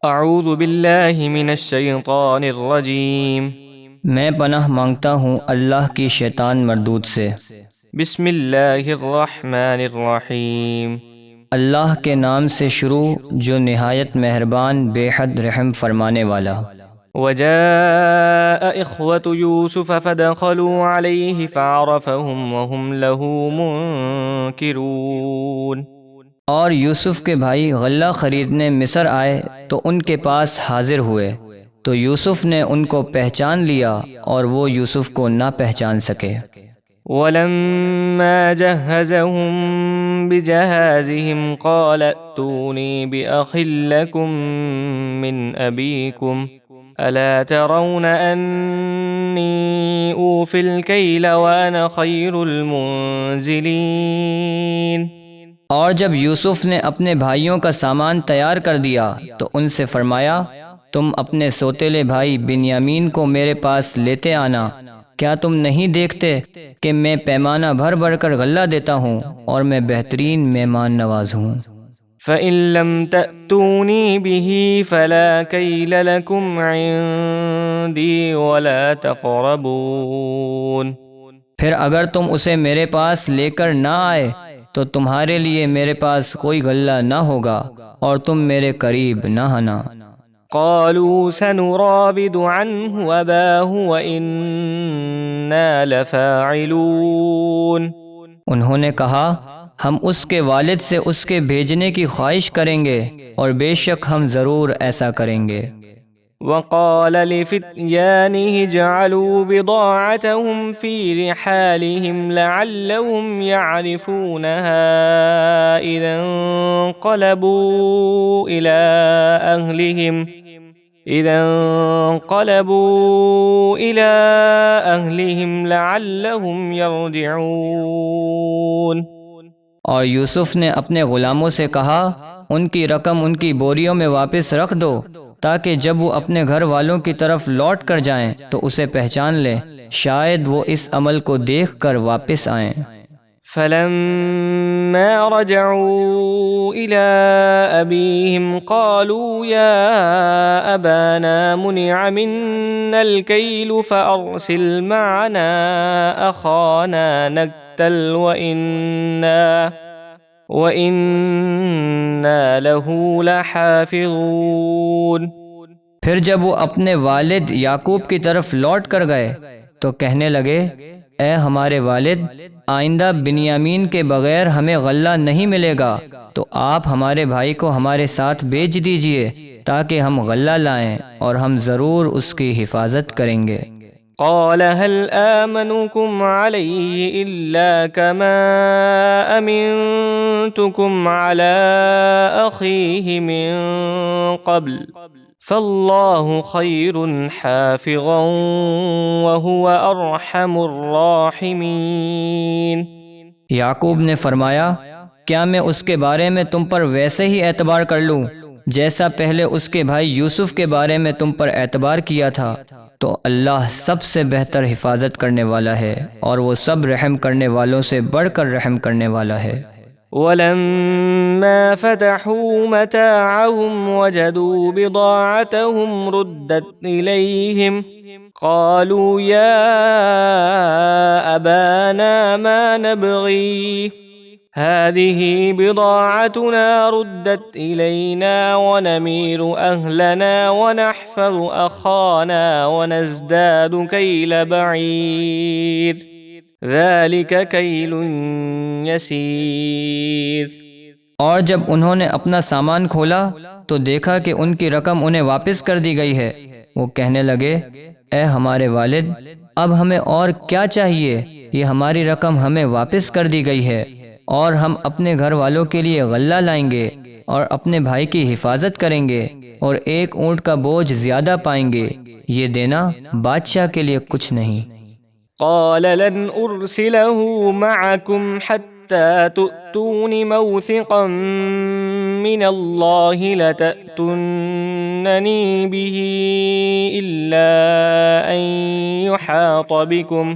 اعوذ باللہ من الشیطان الرجیم۔ میں پناہ مانگتا ہوں اللہ کی شیطان مردود سے۔ بسم اللہ الرحمن الرحیم۔ اللہ کے نام سے شروع جو نہایت مہربان بے حد رحم فرمانے والا۔ وجاء اخوة یوسف فدخلوا علیہ فعرفهم وهم له منکرون۔ اور یوسف کے بھائی غلہ خریدنے مصر آئے تو ان کے پاس حاضر ہوئے، تو یوسف نے ان کو پہچان لیا اور وہ یوسف کو نہ پہچان سکے۔ وَلَمَّا جَهَّزَهُم بِجَهَازِهِمْ قَالَ ائْتُونِي بِأَخٍ لَّكُم مِّنْ أَبِيكُمْ أَلَا تَرَوْنَ أَنِّي أُوفِي الْكَيْلَ وَأَنَا خَيْرُ الْمُنزِلِينَ۔ اور جب یوسف نے اپنے بھائیوں کا سامان تیار کر دیا تو ان سے فرمایا، تم اپنے سوتیلے بھائی بنیامین کو میرے پاس لیتے آنا، کیا تم نہیں دیکھتے کہ میں پیمانہ بھر بھر کر غلہ دیتا ہوں اور میں بہترین مہمان نواز ہوں۔ فَإِن لَّمْ تَأْتُونِي بِهِ فَلَا كَيْلَ لَكُمْ عِندِي وَلَا تَقْرَبُونَ۔ پھر اگر تم اسے میرے پاس لے کر نہ آئے تو تمہارے لیے میرے پاس کوئی غلہ نہ ہوگا اور تم میرے قریب نہ آنا۔ قالوا سنراود عنه أباه وإنا لفاعلون۔ انہوں نے کہا، ہم اس کے والد سے اس کے بھیجنے کی خواہش کریں گے اور بے شک ہم ضرور ایسا کریں گے۔ وقال لفتيانه اجعلوا بضاعتهم في رحالهم لعلهم يعرفونها إذا انقلبوا إلى أهلهم لعلهم يرجعون۔ اور یوسف نے اپنے غلاموں سے کہا، ان کی رقم ان کی بوریوں میں واپس رکھ دو تاکہ جب وہ اپنے گھر والوں کی طرف لوٹ کر جائیں تو اسے پہچان لیں، شاید وہ اس عمل کو دیکھ کر واپس آئیں۔ فلما رجعوا إلى أبيهم قالوا يا أبانا منع منا الكيل فأرسل معنا أخانا نكتل وَإِنَّا لَهُ لَحَافِظُونَ۔ پھر جب وہ اپنے والد یعقوب کی طرف لوٹ کر گئے تو کہنے لگے، اے ہمارے والد، آئندہ بنیامین کے بغیر ہمیں غلہ نہیں ملے گا، تو آپ ہمارے بھائی کو ہمارے ساتھ بھیج دیجئے تاکہ ہم غلہ لائیں اور ہم ضرور اس کی حفاظت کریں گے۔ قال هل آمنكم عليه إلا كما أمنتكم على أخيه من قبل فالله خير حافظا وهو أرحم الراحمين۔ یعقوب نے فرمایا، کیا میں اس کے بارے میں تم پر ویسے ہی اعتبار کر لوں جیسا پہلے اس کے بھائی یوسف کے بارے میں تم پر اعتبار کیا تھا؟ تو اللہ سب سے بہتر حفاظت کرنے والا ہے اور وہ سب رحم کرنے والوں سے بڑھ کر رحم کرنے والا ہے۔ وَلَمَّا فَتَحُوا مَتَاعَهُمْ وَجَدُوا بِضَاعَتَهُمْ رُدَّتْ إِلَيْهِمْ قَالُوا يَا أَبَانَا مَا نَبْغِي هذه بضاعتنا ردت إلينا ونمير أهلنا ونحفظ أخانا ونزداد كيل بعير ذلك كيل يسير۔ اور جب انہوں نے اپنا سامان کھولا تو دیکھا کہ ان کی رقم انہیں واپس کر دی گئی ہے۔ وہ کہنے لگے، اے ہمارے والد، اب ہمیں اور کیا چاہیے؟ یہ ہماری رقم ہمیں واپس کر دی گئی ہے اور ہم اپنے گھر والوں کے لیے غلہ لائیں گے اور اپنے بھائی کی حفاظت کریں گے اور ایک اونٹ کا بوجھ زیادہ پائیں گے، یہ دینا بادشاہ کے لیے کچھ نہیں۔ قال لن ارسله معكم حتى تؤتون موثقا من الله لتأتونني به إلا أن يحاط بكم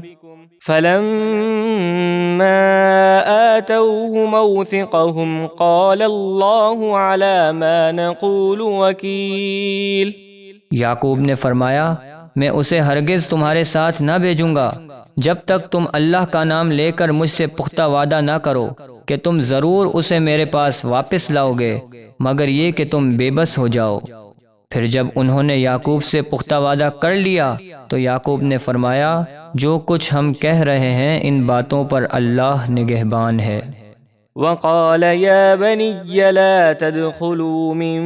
فلما فلما آتوه موثقهم قال الله على ما نقول وكيل۔ یعقوب نے فرمایا میں اسے ہرگز تمہارے ساتھ نہ بھیجوں گا جب تک تم اللہ کا نام لے کر مجھ سے پختہ وعدہ نہ کرو کہ تم ضرور اسے میرے پاس واپس لاؤ گے، مگر یہ کہ تم بے بس ہو جاؤ۔ پھر جب انہوں نے یعقوب سے پختہ وعدہ کر لیا تو یعقوب نے فرمایا جو کچھ ہم کہہ رہے ہیں ان باتوں پر اللہ نگہبان ہے۔ وقال يا بني لا تدخلوا من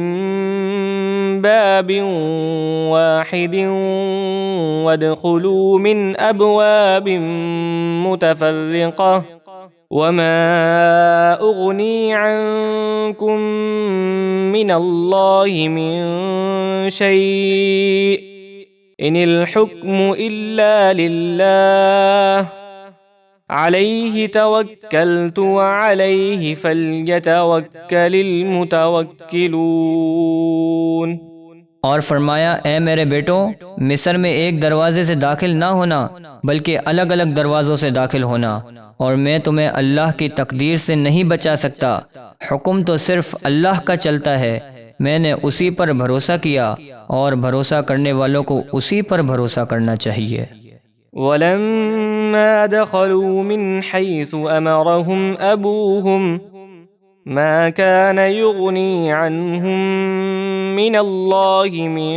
باب واحد وادخلوا من أبواب متفرقة وما أغني عنكم من الله من شيء إن الحكم إلا لله عليه توكلت وعليه فليتوكل المتوكلون۔ اور فرمایا اے میرے بیٹوں، مصر میں ایک دروازے سے داخل نہ ہونا بلکہ الگ الگ دروازوں سے داخل ہونا، اور میں تمہیں اللہ کی تقدیر سے نہیں بچا سکتا، حکم تو صرف اللہ کا چلتا ہے، میں نے اسی پر بھروسہ کیا اور بھروسہ کرنے والوں کو اسی پر بھروسہ کرنا چاہیے۔ ولما دخلوا من حيث أمرهم أبوهم ما كان يغني عنهم من الله من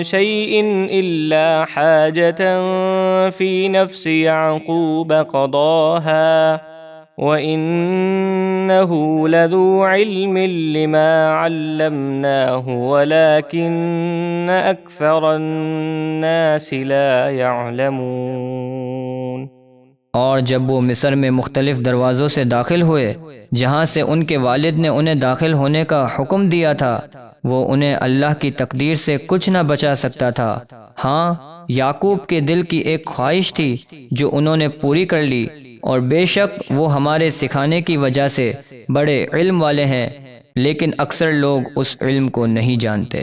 شيء إلا حاجة في نفس يعقوب قضاها وَإِنَّهُ لَذُو عِلْمٍ لِّمَا عَلَّمْنَاهُ وَلَكِنَّ أَكْثَرَ النَّاسِ لَا يَعْلَمُونَ۔ اور جب وہ مصر میں مختلف دروازوں سے داخل ہوئے جہاں سے ان کے والد نے انہیں داخل ہونے کا حکم دیا تھا، وہ انہیں اللہ کی تقدیر سے کچھ نہ بچا سکتا تھا۔ ہاں، یعقوب کے دل کی ایک خواہش تھی جو انہوں نے پوری کر لی، اور بے شک وہ ہمارے سکھانے کی وجہ سے بڑے علم والے ہیں، لیکن اکثر لوگ اس علم کو نہیں جانتے۔